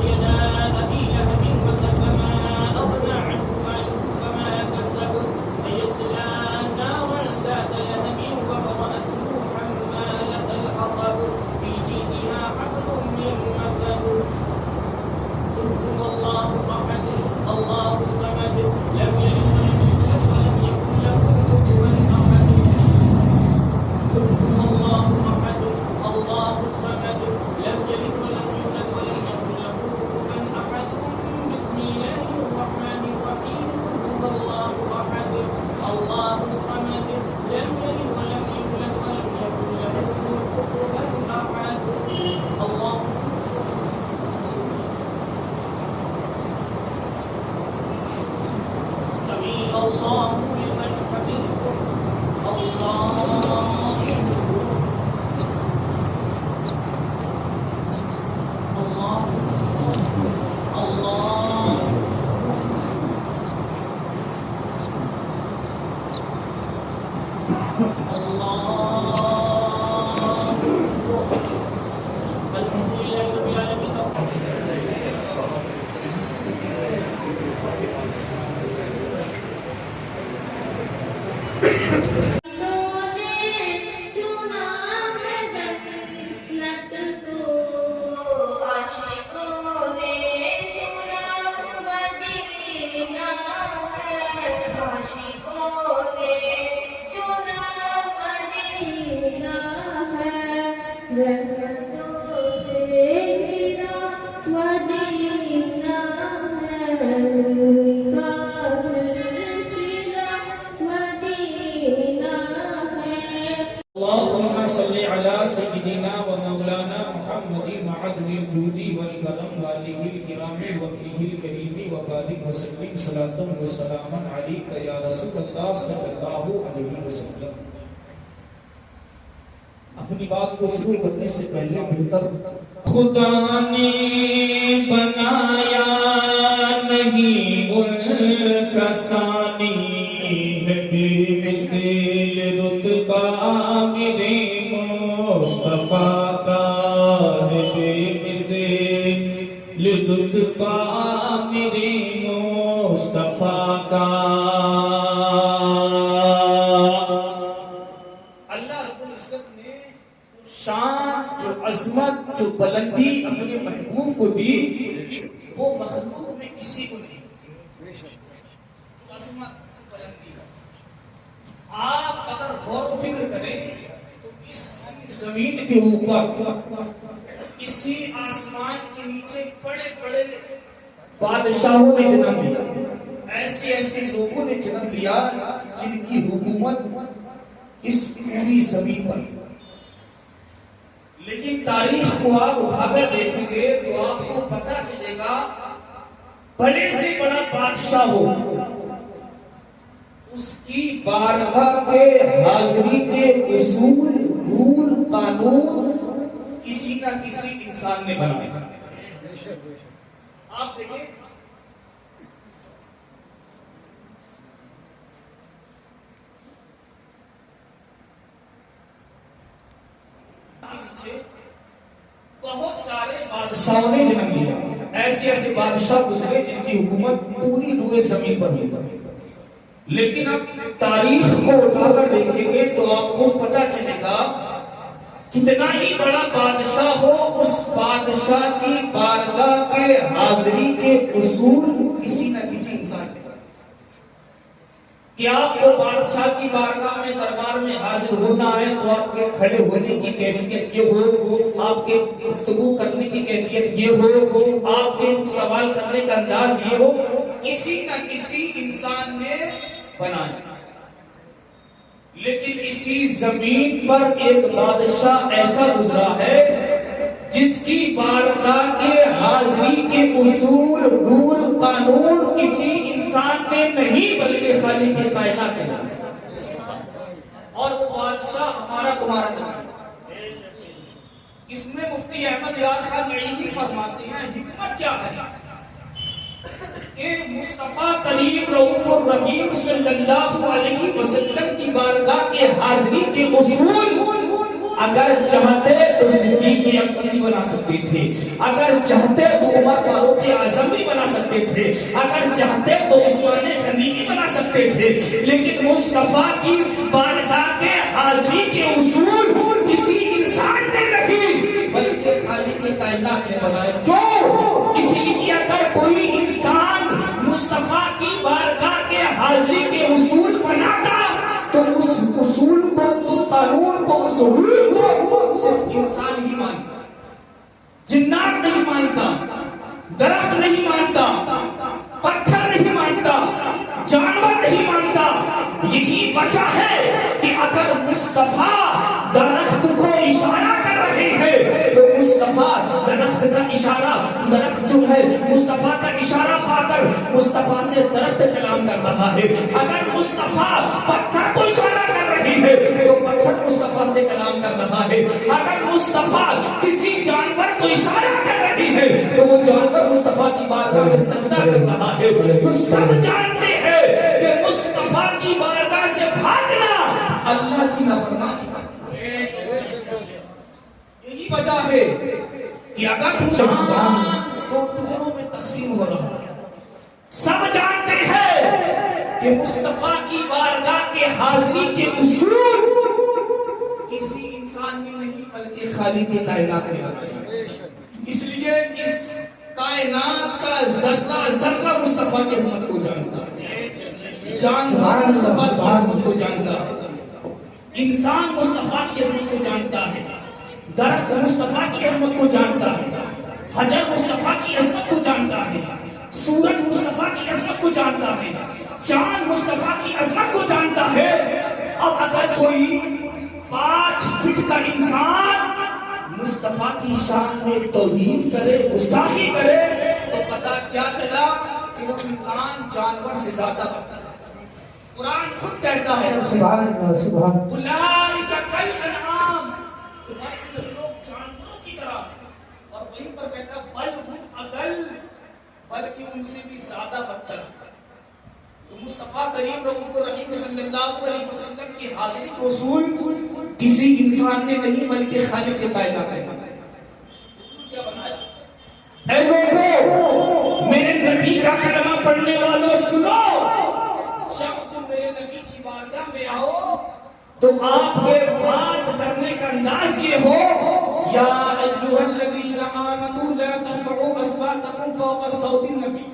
يدا أبي لهب وتب ما أغنى عنه ماله وما كسب سيصلى نارا ذات لهب وامرأته حمالة الحطب في جيدها حبل من مسد قل هو الله أحد الله الصمد لم يلد ولم يولد ولم يكن له كفوا أحد قل هو الله أحد الله الصمد لم يلد ولم يولد ولم يكن له كفوا أحد بسم الله الرحمن الرحيم قل هو الله أحد الله الصمد لم يلد ولم يولد ولم يكن له كفوا أحد الله سميع الله لمن حمده الله اللهم صل على سيدنا ومولانا محمد معذب الجود والكرم واليه الكرام وابنه الكريم وبارك وسلم صلاة وسلاما عليك يا رسول الله صلی اللہ علیہ وسلم. اپنی بات کو شروع کرنے سے پہلے بہتر خدا نے بنایا نہیں ان کا ثانی ہے بے مثل رتبہ میرے مصطفیٰ کا ہے بے مثل رتبہ میرے مصطفیٰ کا. اللہ رب العزت نے شان جو عظمت جو بلندی اپنے محبوب کو دی وہ مخلوق میں کسی کو نہیں. جو عظمت بلندی آپ اگر غور و فکر کریں تو اس زمین کے اوپر اسی آسمان کے نیچے بڑے بڑے بادشاہوں نے جنم لیا, ایسے ایسے لوگوں نے جنم لیا جن کی حکومت اس پوری زمین پر. لیکن تاریخ کو آپ اٹھا کر دیکھیں گے تو آپ کو پتہ چلے گا بڑے سے بڑا بادشاہ ہو اس کی بارگاہ کے حاضری کے اصول رول قانون کسی نہ کسی انسان نے بنائے. آپ دیکھیں بہت سارے بادشاہوں نے جنم لیا, ایسے ایسے بادشاہ گزرے جن کی حکومت پوری روئے زمین پر ہوئی. لیکن اب تاریخ کو اٹھا کر دیکھیں گے تو آپ کو پتہ چلے گا کتنا ہی بڑا بادشاہ ہو اس بادشاہ کی بارگاہ کے حاضری کے اصول کسی نہ کسی انسان نے. کہ آپ کو بادشاہ کی بارگاہ میں دربار میں حاضر ہونا ہے تو آپ کے کھڑے ہونے کی کیفیت یہ ہو, آپ کے گفتگو کرنے کی کیفیت یہ ہو, آپ کے سوال کرنے کا انداز یہ ہو, کسی نہ کسی انسان نے بنایا. لیکن اسی زمین پر ایک بادشاہ ایسا گزرا ہے جس کی بارگاہ کے حاضری کے اصول رول قانون کسی انسان نے نہیں بلکہ خالق کائنات نے. اور وہ بادشاہ ہمارا تمہارا نہیں. اس میں مفتی احمد یار خان نعیمی فرماتے ہیں حکمت کیا ہے کہ مصطفیٰ کریم رؤوف الرحیم صلی اللہ علیہ وسلم کی بارگاہ کے حاضری کے اصول اگر چاہتے تو صدیق اکبر بھی بنا سکتے تھے، اگر چاہتے تو عمر فاروق اعظم بھی بنا سکتے تھے، اگر چاہتے تو عثمان غنی بھی بنا سکتے تھے، لیکن مصطفیٰ کی بارگاہ کے حاضری کے اصول کسی انسان نے نہیں بلکہ خالق کائنات نے بنائے۔ کیوں؟ اس لیے اگر کوئی انسان مصطفیٰ کی بارگاہ کے حاضری کے اصول بناتا تو اس اصول کو، اس قانون کو، اس حکم کو صرف انسان ہی مانتا، جنات نہیں مانتا، درخت نہیں مانتا، پتھر نہیں مانتا، جانور نہیں مانتا۔ یہی وجہ ہے کہ اگر مصطفیٰ درخت کو اشارہ کر رہے ہیں تو مصطفیٰ درخت کا اشارہ، درخت جو ہے مصطفیٰ کا اشارہ پا کر مصطفیٰ سے درخت کلام کر رہا ہے۔ اگر مصطفیٰ پتھر کو اشارہ کر رہے ہیں تو پتھر مصطفیٰ سے کلام کر رہا ہے۔ اگر مصطفیٰ کسی جانور کو اشارہ کر رہے ہیں تو وہ جانور مصطفیٰ کی بارگاہ میں سجدہ کر رہا ہے۔ تو سب جانتے ہیں کہ مصطفیٰ کی بارگاہ سے بھاگنا اللہ کی نافرمانی کا، یہی وجہ ہے کہ اگر مسلمان دو ٹکڑوں میں تقسیم ہو رہا ہے۔ سب جانتے ہیں کہ مصطفیٰ کی بارگاہ کے حاضری کے اصول کسی انسان نے نہیں بلکہ خالق کائنات نے بنائے۔ اس لیے اس کائنات کا ذرہ ذرہ مصطفیٰ کی عظمت کو جانتا ہے، جانور مصطفیٰ کی عظمت کو جانتا ہے، انسان مصطفیٰ کی عظمت کو جانتا ہے، درخت مصطفیٰ کی عظمت کو جانتا ہے، حجر مصطفیٰ کی عظمت کو جانتا ہے، سورج مصطفیٰ کی عظمت کو جانتا ہے، چاند مصطفیٰ کی عظمت کو جانتا ہے۔ اب اگر کوئی 5 فٹ کا انسان مصطفیٰ کی شان میں توہین کرے، گستاخی کرے تو پتہ کیا چلا کہ وہ انسان جانور سے زیادہ بڑھتا ہے۔ قرآن خود کہتا ہے سبحان اللہ، سبحان اولئک کالانعام، تمہارے لوگ جانوروں کی طرح، اور وہیں پر کہتا بل ہم اضل، بلکہ ان سے بھی زیادہ بدتر۔ تو مصطفیٰ کریم رؤوف الرحیم صلی اللہ علیہ وسلم کی حاضری کے اصول کسی انسان نے نہیں بلکہ خالق کائنات نے بنایا۔ کیا بنایا؟ اے لوگوں، میرے نبی کا کلمہ پڑھنے والوں سنو، جب تم میرے نبی کی بارگاہ میں آؤ تو آپ کے بات کرنے کا انداز یہ ہو، یا ایھا الذین آمنوا لا ترفعوا اصواتکم فوق صوت النبی،